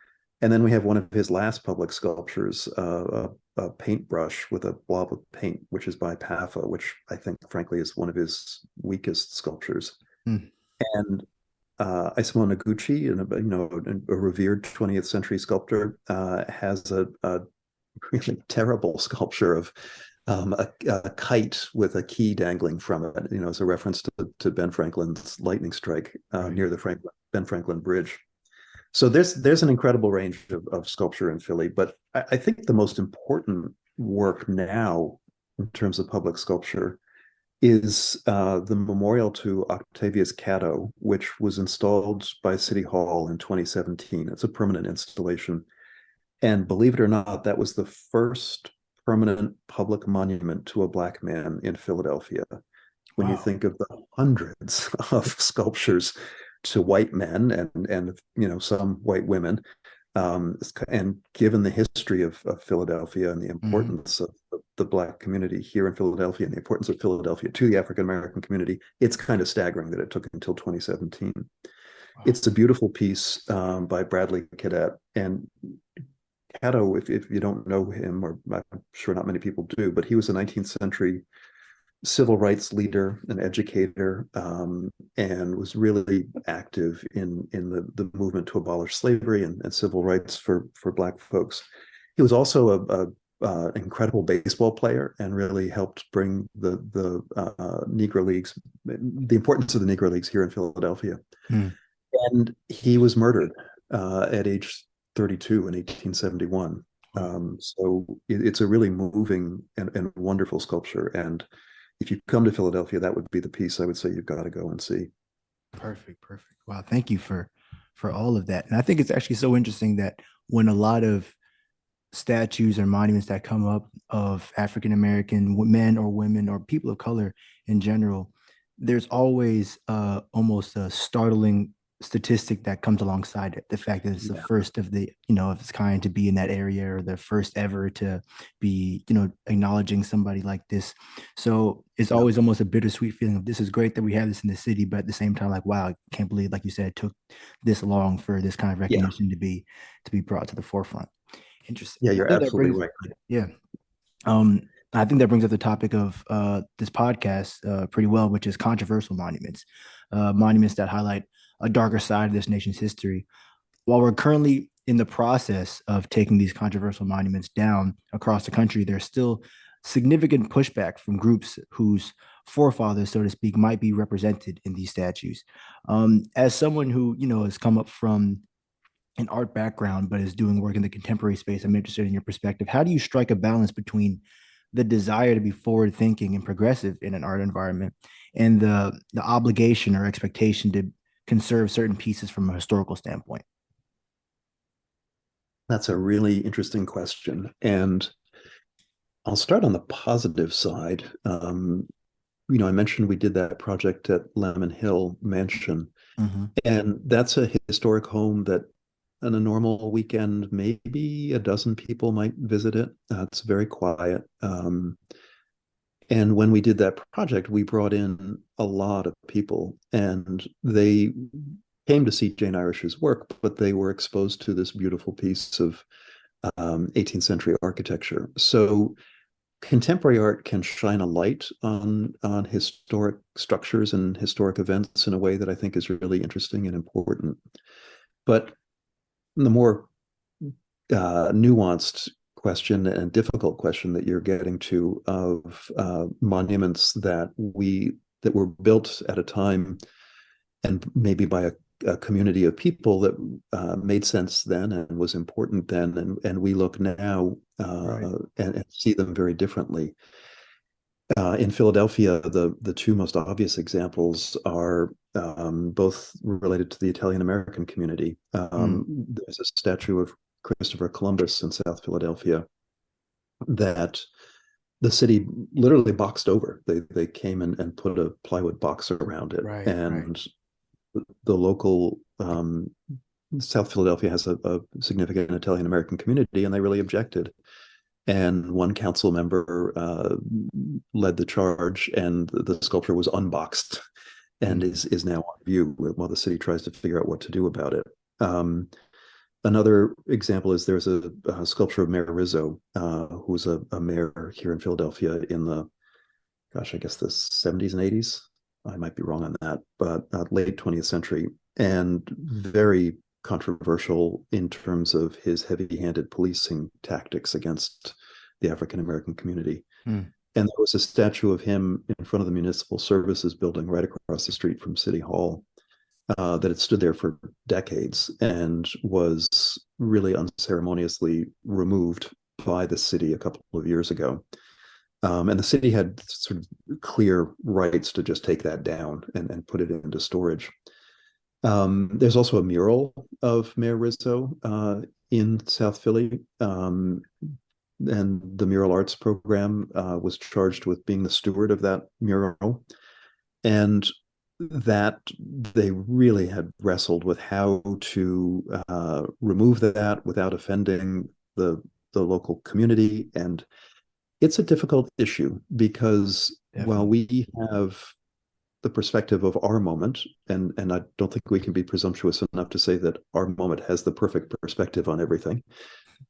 And then we have one of his last public sculptures, a paintbrush with a blob of paint, which is by Paffa, which I think, frankly, is one of his weakest sculptures. Mm. And Isamo Noguchi, a revered 20th century sculptor, has a really terrible sculpture of a kite with a key dangling from it, as a reference to Ben Franklin's lightning strike Right. near the Ben Franklin Bridge. So there's an incredible range of sculpture in Philly, but I think the most important work now in terms of public sculpture is the memorial to Octavius Catto, which was installed by City Hall in 2017. It's a permanent installation. And believe it or not, that was the first permanent public monument to a Black man in Philadelphia. When you Wow. think of the hundreds of sculptures to white men and some white women, and given the history of Philadelphia and the Hmm. importance of the Black community here in Philadelphia and the importance of Philadelphia to the African American community, it's kind of staggering that it took until 2017. Wow. It's a beautiful piece by Bradley Cadet. And Caddo, if you don't know him, or I'm sure not many people do, but he was a 19th century civil rights leader, an educator, and was really active in the movement to abolish slavery and civil rights for Black folks. He was also a incredible baseball player and really helped bring the Negro Leagues, the importance of the Negro Leagues here in Philadelphia. Mm. And he was murdered at age 32 in 1871. Wow. So it's a really moving and wonderful sculpture. And if you come to Philadelphia, that would be the piece I would say you've got to go and see. Perfect. Perfect. Wow. Thank you for all of that. And I think it's actually so interesting that when a lot of statues or monuments that come up of African American men or women or people of color in general, there's always almost a startling statistic that comes alongside it. The fact that it's the Yeah. first of the, of its kind to be in that area, or the first ever to be, acknowledging somebody like this. So it's Yeah. always almost a bittersweet feeling of, this is great that we have this in the city, but at the same time, like, wow, I can't believe, like you said, it took this long for this kind of Yeah. recognition to be brought to the forefront. Interesting. Yeah, And I you're think that absolutely brings, right. yeah. I think that brings up the topic of this podcast pretty well, which is controversial monuments, monuments that highlight a darker side of this nation's history. While we're currently in the process of taking these controversial monuments down across the country, there's still significant pushback from groups whose forefathers, so to speak, might be represented in these statues. As someone who, has come up from an art background but is doing work in the contemporary space, I'm interested in your perspective. How do you strike a balance between the desire to be forward thinking and progressive in an art environment and the obligation or expectation to conserve certain pieces from a historical standpoint? That's a really interesting question. And I'll start on the positive side. I mentioned we did that project at Lemon Hill Mansion, Mm-hmm. and that's a historic home that on a normal weekend, maybe a dozen people might visit it. It's very quiet. And when we did that project, we brought in a lot of people, and they came to see Jane Irish's work, but they were exposed to this beautiful piece of 18th century architecture. So contemporary art can shine a light on historic structures and historic events in a way that I think is really interesting and important. But the more nuanced question and difficult question that you're getting to of monuments that were built at a time and maybe by a community of people that made sense then and was important then, and we look now Right. and see them very differently. In Philadelphia, the two most obvious examples are both related to the Italian American community. Mm. There's a statue of Christopher Columbus in South Philadelphia that the city literally boxed over. They came and put a plywood box around it, Right. Right. and the local South Philadelphia has a significant Italian American community, and they really objected. And one council member led the charge, and the sculpture was unboxed and Mm. is now on view while the city tries to figure out what to do about it. Another example is there's a sculpture of Mayor Rizzo, who was a mayor here in Philadelphia in the, gosh, I guess the 70s and 80s. I might be wrong on that, but late 20th century, and very controversial in terms of his heavy-handed policing tactics against the African American community. Mm. And there was a statue of him in front of the Municipal Services building right across the street from City Hall that had stood there for decades and was really unceremoniously removed by the city a couple of years ago. And the city had sort of clear rights to just take that down and put it into storage. There's also a mural of Mayor Rizzo in South Philly. And the mural arts program was charged with being the steward of that mural. And that they really had wrestled with how to remove that without offending the local community. And it's a difficult issue because while Definitely. we have the perspective of our moment, and I don't think we can be presumptuous enough to say that our moment has the perfect perspective on everything,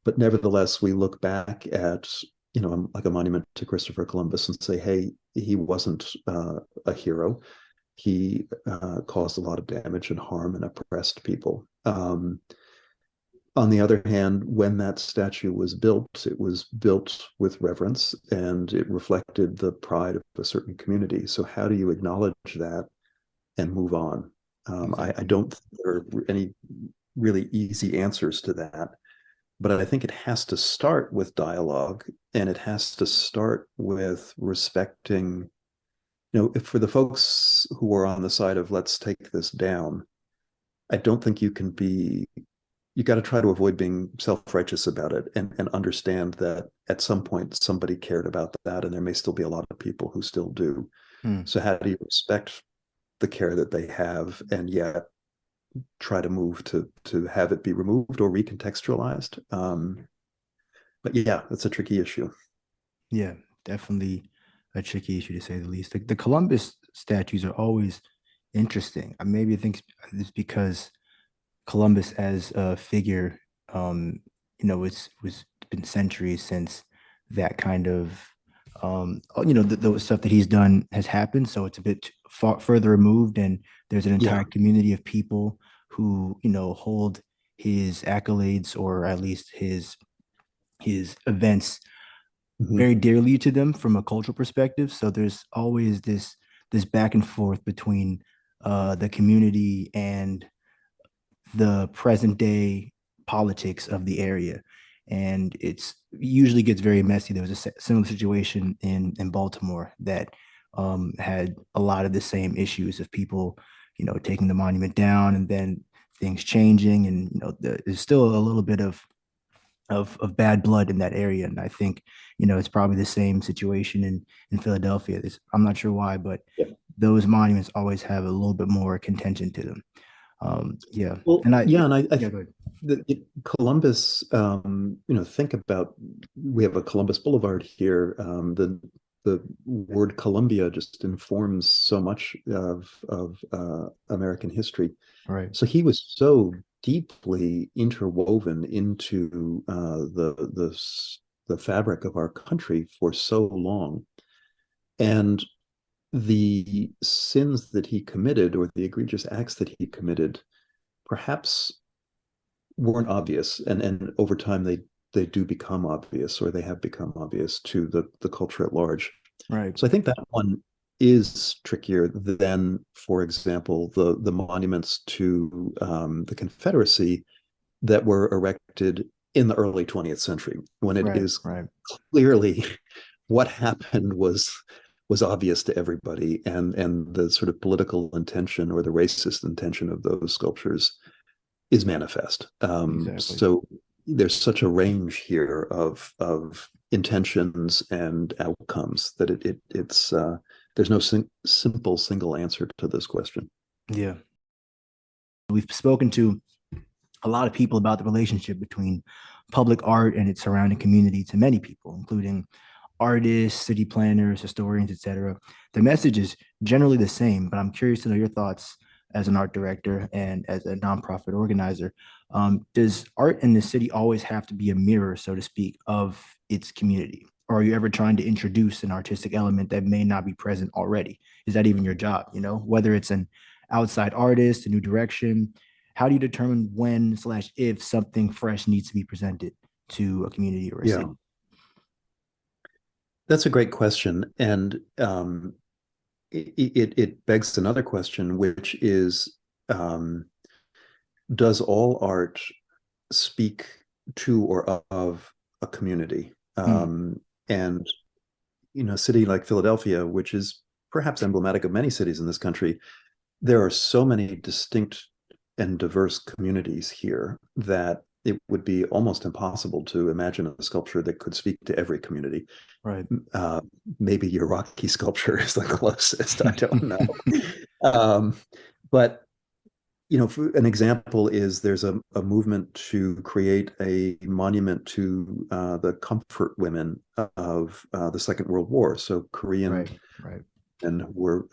but nevertheless, we look back at like a monument to Christopher Columbus and say, hey, he wasn't a hero. He caused a lot of damage and harm and oppressed people. On the other hand, when that statue was built, it was built with reverence and it reflected the pride of a certain community. So, how do you acknowledge that and move on? I Exactly. don't think there are any really easy answers to that, but I think it has to start with dialogue and it has to start with respecting, if for the folks who are on the side of let's take this down, I don't think you got to try to avoid being self-righteous about it and understand that at some point somebody cared about that and there may still be a lot of people who still do. Mm. So how do you respect the care that they have and yet try to move to have it be removed or recontextualized. But yeah, it's a tricky issue. Yeah, definitely a tricky issue to say the least. The Columbus statues are always interesting. Maybe I think it's because Columbus as a figure, it's was been centuries since that kind of, the stuff that he's done has happened. So it's a bit far further removed, and there's an Yeah. entire community of people who, hold his accolades or at least his events Mhm. very dearly to them from a cultural perspective. So there's always this back and forth between the community and the present day politics of the area. And it's usually gets very messy. There was a similar situation in Baltimore that had a lot of the same issues of people, taking the monument down and then things changing. And, there's still a little bit of bad blood in that area. And I think, it's probably the same situation in Philadelphia. I'm not sure why, but Yeah. those monuments always have a little bit more contention to them. Yeah. Well, And I, yeah, and I yeah, go ahead. Columbus, think about, we have a Columbus Boulevard here. The word Columbia just informs so much of American history. Right. So he was so deeply interwoven into the fabric of our country for so long, and the sins that he committed, or the egregious acts that he committed, perhaps weren't obvious, and over time they do become obvious, or they have become obvious to the culture at large. Right. So I think that one is trickier than, for example, the monuments to the Confederacy that were erected in the early 20th century, when it Right. is Right. clearly what happened was obvious to everybody, and the sort of political intention or the racist intention of those sculptures is manifest. Exactly. So there's such a range here of intentions and outcomes that it's there's no simple single answer to this question. Yeah. We've spoken to a lot of people about the relationship between public art and its surrounding community to many people, including artists, city planners, historians, etc. The message is generally the same, but I'm curious to know your thoughts as an art director and as a nonprofit organizer. Does art in the city always have to be a mirror, so to speak, of its community? Or are you ever trying to introduce an artistic element that may not be present already? Is that even your job? Whether it's an outside artist, a new direction, how do you determine when slash if something fresh needs to be presented to a community or a Yeah, city? that's a great question, and it begs another question, which is, um, does all art speak to or of a community? Mm, And a city like Philadelphia, which is perhaps emblematic of many cities in this country, there are so many distinct and diverse communities here that it would be almost impossible to imagine a sculpture that could speak to every community. right. Uh, Maybe your Rocky sculpture is the closest. I don't know. Um, but an example is, there's a movement to create a monument to the comfort women of the Second World War. So Korean Right, right, and were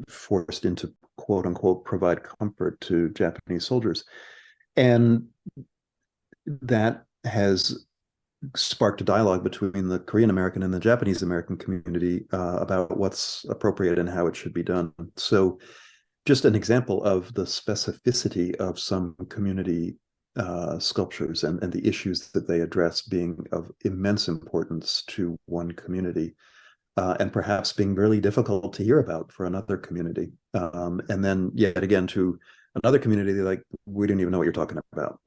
forced into, quote unquote, provide comfort to Japanese soldiers. And that has sparked a dialogue between the Korean American and the Japanese American community about what's appropriate and how it should be done. So, just an example of the specificity of some community sculptures, and the issues that they address being of immense importance to one community, and perhaps being really difficult to hear about for another community. And then, yet again, to another community, they're like, we didn't even know what you're talking about.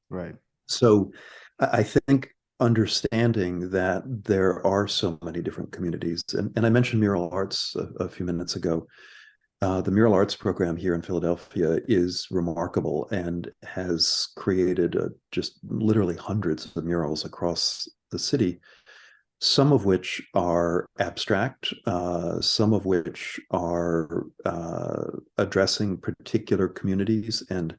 right, So I think understanding that there are so many different communities, and I mentioned mural arts a few minutes ago. The mural arts program here in Philadelphia is remarkable and has created just literally hundreds of murals across the city. some of which are abstract, some of which are addressing particular communities and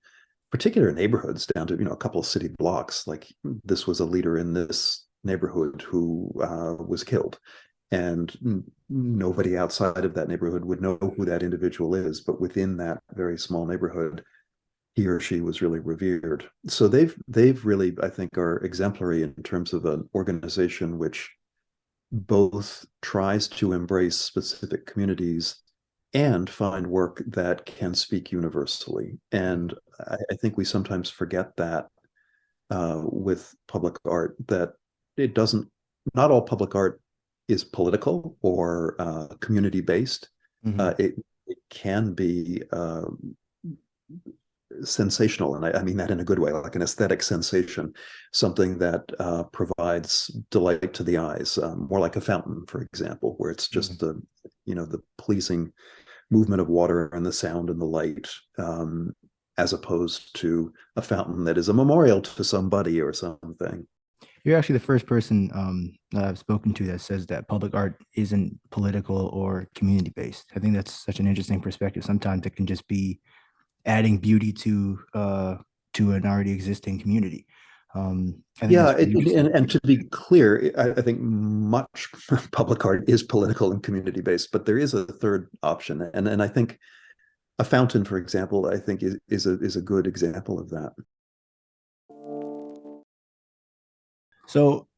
particular neighborhoods down to a couple of city blocks. Like this was a leader in this neighborhood who was killed, and nobody outside of that neighborhood would know who that individual is, but within that very small neighborhood, he or she was really revered. So they've really, I think, are exemplary in terms of an organization which both tries to embrace specific communities and find work that can speak universally. And I think we sometimes forget that with public art, that it doesn't, not all public art is political or community based. Mm-hmm. It can be sensational, and I mean that in a good way, like an aesthetic sensation, something that provides delight to the eyes, more like a fountain, for example, where it's just the pleasing movement of water and the sound and the light, as opposed to a fountain that is a memorial to somebody or something. You're actually the first person that I've spoken to that says that public art isn't political or community based. I think that's such an interesting perspective. Sometimes it can just be adding beauty to an already existing community. I think Yeah, that's really interesting. and to be clear, I think much public art is political and community based, but there is a third option, and I think a fountain, for example, I think is a good example of that. So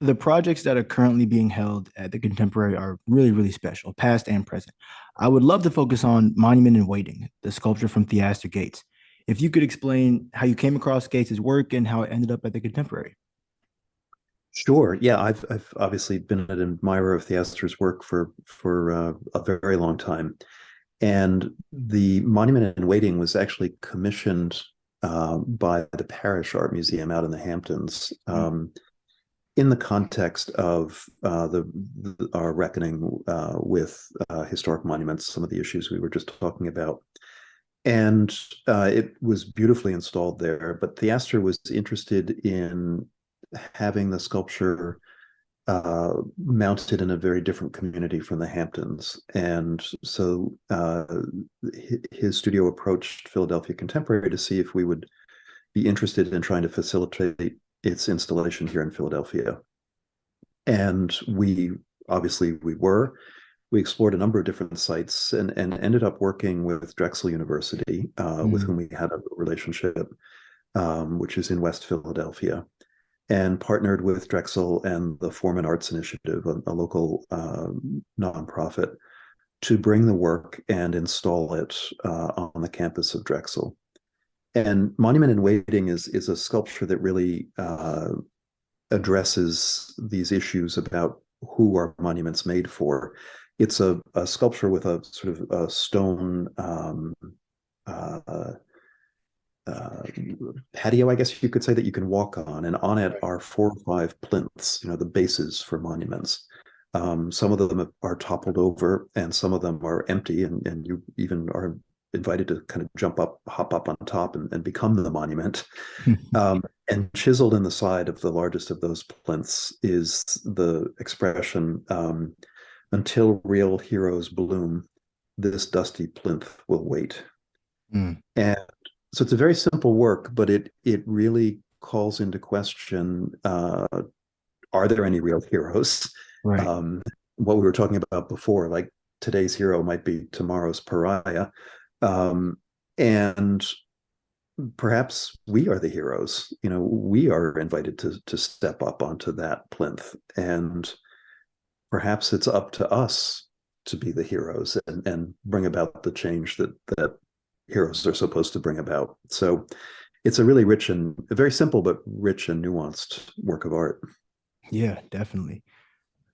the projects that are currently being held at the Contemporary are really, really special, past and present. I would love to focus on Monument in Waiting, the sculpture from Theaster Gates. If you could explain how you came across Gates' work and how it ended up at the Contemporary. Sure. Yeah, I've obviously been an admirer of Theaster's work for a very long time, and the Monument in Waiting was actually commissioned by the Parish Art Museum out in the Hamptons. In the context of our reckoning with historic monuments, some of the issues we were just talking about. And it was beautifully installed there. But Theaster was interested in having the sculpture mounted in a very different community from the Hamptons. And so his studio approached Philadelphia Contemporary to see if we would be interested in trying to facilitate its installation here in Philadelphia. And we were. We explored a number of different sites and ended up working with Drexel University, with whom we had a relationship, which is in West Philadelphia, and partnered with Drexel and the Foreman Arts Initiative, a local nonprofit, to bring the work and install it on the campus of Drexel. And Monument in Waiting is a sculpture that really addresses these issues about who are monuments made for. It's a sculpture with a sort of a stone patio, I guess you could say, that you can walk on, and on it are 4 or 5 plinths, the bases for monuments. Some of them are toppled over, and some of them are empty, and you even are invited to kind of hop up on top and become the monument. And chiseled in the side of the largest of those plinths is the expression, "Until real heroes bloom, this dusty plinth will wait." And so it's a very simple work, but it really calls into question, are there any real heroes? Right. What we were talking about before, like today's hero might be tomorrow's pariah. And perhaps we are the heroes. We are invited to step up onto that plinth, and perhaps it's up to us to be the heroes and bring about the change that heroes are supposed to bring about. So it's a really rich and a very simple but rich and nuanced work of art. Yeah, definitely.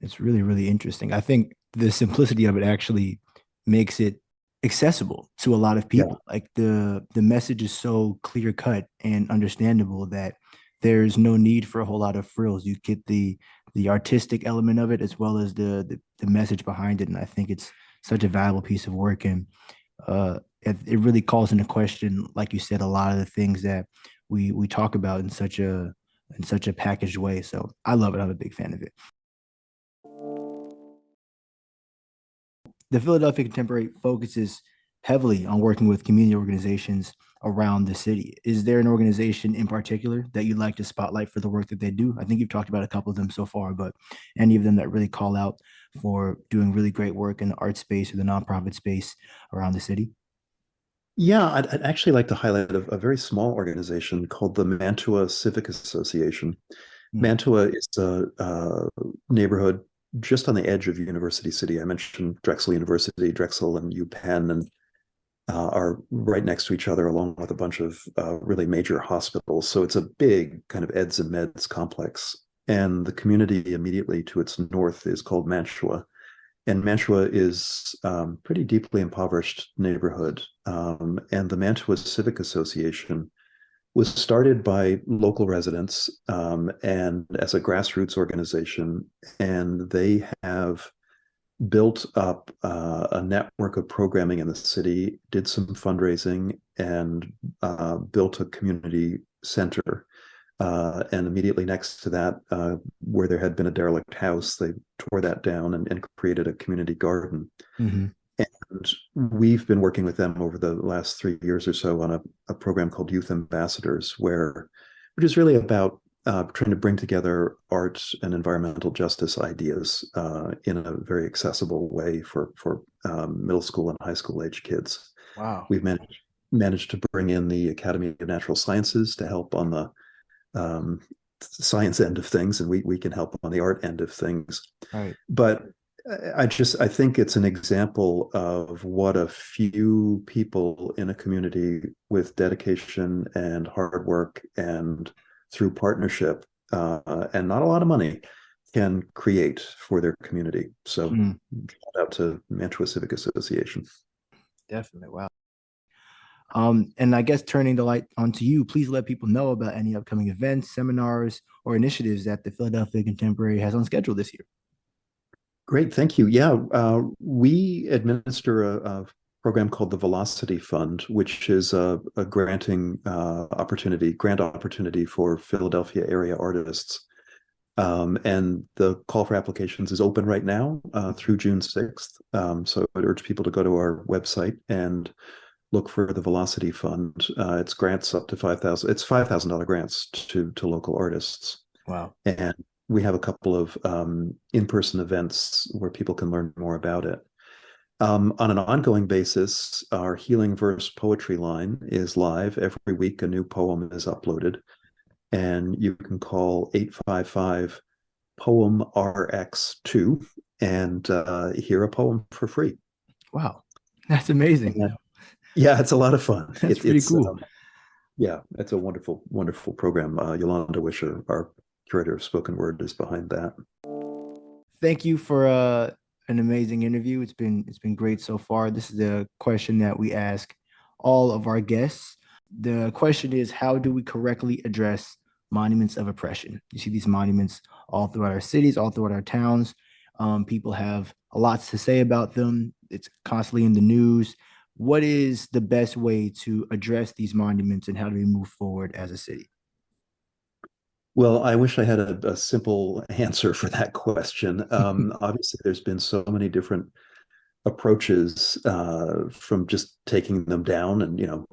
It's really, really interesting. I think the simplicity of it actually makes it accessible to a lot of Yeah. people. Like the message is so clear cut and understandable that there's no need for a whole lot of frills. You get the artistic element of it as well as the message behind it. And I think it's such a valuable piece of work. And it really calls into question, like you said, a lot of the things that we talk about in such a packaged way. So I love it. I'm a big fan of it. the Philadelphia Contemporary focuses heavily on working with community organizations around the city. Is there an organization in particular that you'd like to spotlight for the work that they do? I think you've talked about a couple of them so far, but any of them that really call out for doing really great work in the art space or the nonprofit space around the city? Yeah, I'd actually like to highlight a very small organization called the Mantua Civic Association. Hmm. Mantua is a neighborhood just on the edge of University City. I mentioned Drexel University, Drexel and UPenn, and are right next to each other, along with a bunch of really major hospitals. So it's a big kind of eds and meds complex. And the community immediately to its north is called Mantua. And Mantua is pretty deeply impoverished neighborhood. And the Mantua Civic Association was started by local residents and as a grassroots organization. And they have built up a network of programming in the city, did some fundraising, and built a community center. And immediately next to that, where there had been a derelict house, they tore that down and created a community garden. Hmm. And we've been working with them over the last 3 years or so on a program called Youth Ambassadors, which is really about trying to bring together art and environmental justice ideas in a very accessible way for middle school and high school age kids. Wow. We've managed to bring in the Academy of Natural Sciences to help on the um, science end of things, and we can help on the art end of things. Right. But I think it's an example of what a few people in a community with dedication and hard work and through partnership and not a lot of money can create for their community. So Mm, shout out to Mantua Civic Association. definitely. Wow. And I guess turning the light onto you, please let people know about any upcoming events, seminars, or initiatives that the Philadelphia Contemporary has on schedule this year. Great, thank you. Yeah, we administer a program called the Velocity Fund, which is a granting grant opportunity for Philadelphia area artists. And the call for applications is open right now through June 6th. So I urge people to go to our website and look for the Velocity Fund. It's grants up to 5,000. It's $5,000 grants to local artists. Wow. And we have a couple of in-person events where people can learn more about it. On an ongoing basis, our Healing Verse poetry line is live. Every week, a new poem is uploaded, and you can call 855 Poem RX2 and hear a poem for free. Wow. That's amazing. And, yeah, it's a lot of fun. That's pretty It's cool. yeah, it's a wonderful, wonderful program. Yolanda Wisher, our curator of spoken word, is behind that. Thank you for an amazing interview. It's been great so far. This is the question that we ask all of our guests. The question is, how do we correctly address monuments of oppression? You see these monuments all throughout our cities, all throughout our towns. People have a lot to say about them. It's constantly in the news. What is the best way to address these monuments, and how do we move forward as a city? Well, I wish I had a simple answer for that question. Obviously, there's been so many different approaches from just taking them down and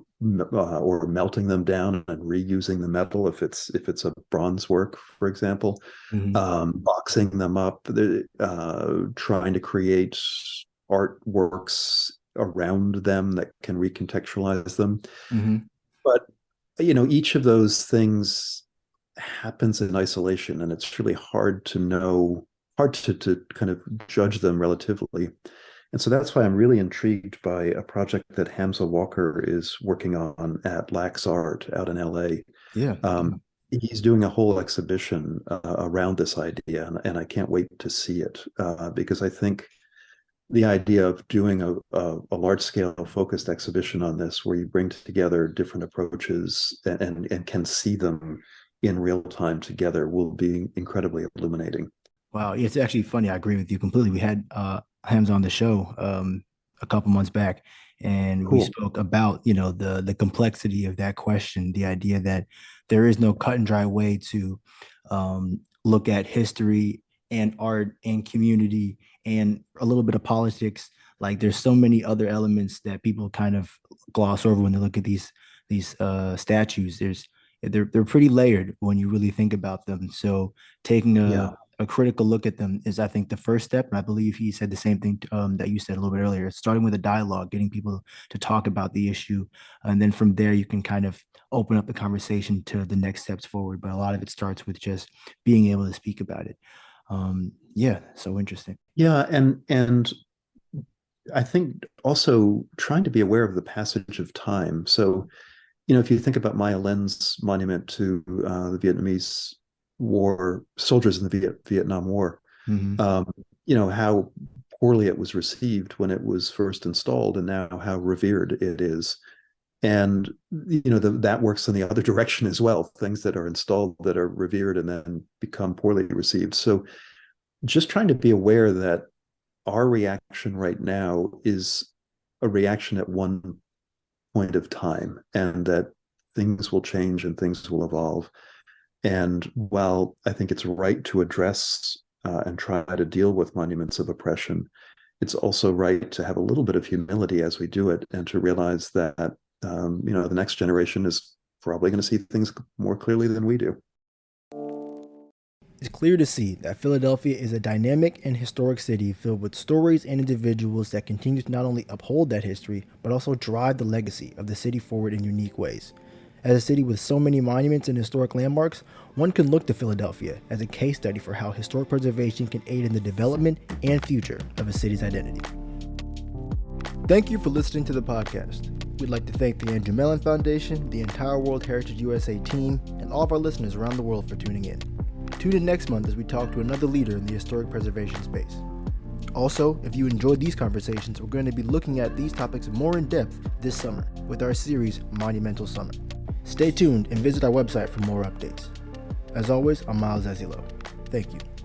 or melting them down and reusing the metal if it's a bronze work, for example, Hmm. boxing them up, trying to create artworks around them that can recontextualize them. Hmm. But each of those things happens in isolation, and it's really hard to kind of judge them relatively. And so that's why I'm really intrigued by a project that Hamza Walker is working on at Lax Art out in LA. Yeah. He's doing a whole exhibition around this idea, and I can't wait to see it because I think the idea of doing a large scale focused exhibition on this, where you bring together different approaches and can see them in real time together, will be incredibly illuminating. Wow. Yeah, it's actually funny. I agree with you completely. We had Hams on the show a couple months back, and we Cool. spoke about, the complexity of that question, the idea that there is no cut and dry way to look at history and art and community and a little bit of politics. Like there's so many other elements that people kind of gloss over when they look at these statues. They're pretty layered when you really think about them. So taking Yeah. a critical look at them is, I think, the first step. And I believe he said the same thing that you said a little bit earlier, starting with a dialogue, getting people to talk about the issue. And then from there, you can kind of open up the conversation to the next steps forward. But a lot of it starts with just being able to speak about it. Yeah, so interesting. Yeah, and I think also trying to be aware of the passage of time. So, if you think about Maya Lin's monument to the Vietnamese war, soldiers in the Vietnam War, Hmm. um, how poorly it was received when it was first installed, and now how revered it is. And that works in the other direction as well. Things that are installed that are revered and then become poorly received. So just trying to be aware that our reaction right now is a reaction at one point of time, and that things will change and things will evolve. And while I think it's right to address and try to deal with monuments of oppression, it's also right to have a little bit of humility as we do it, and to realize that the next generation is probably going to see things more clearly than we do. It's clear to see that Philadelphia is a dynamic and historic city filled with stories and individuals that continue to not only uphold that history, but also drive the legacy of the city forward in unique ways. As a city with so many monuments and historic landmarks, one can look to Philadelphia as a case study for how historic preservation can aid in the development and future of a city's identity. Thank you for listening to the podcast. We'd like to thank the Andrew Mellon Foundation, the entire World Heritage USA team, and all of our listeners around the world for tuning in. Tune in next month as we talk to another leader in the historic preservation space. Also, if you enjoyed these conversations, we're going to be looking at these topics more in depth this summer with our series Monumental Summer. Stay tuned and visit our website for more updates. As always, I'm Miles Ezilo. Thank you.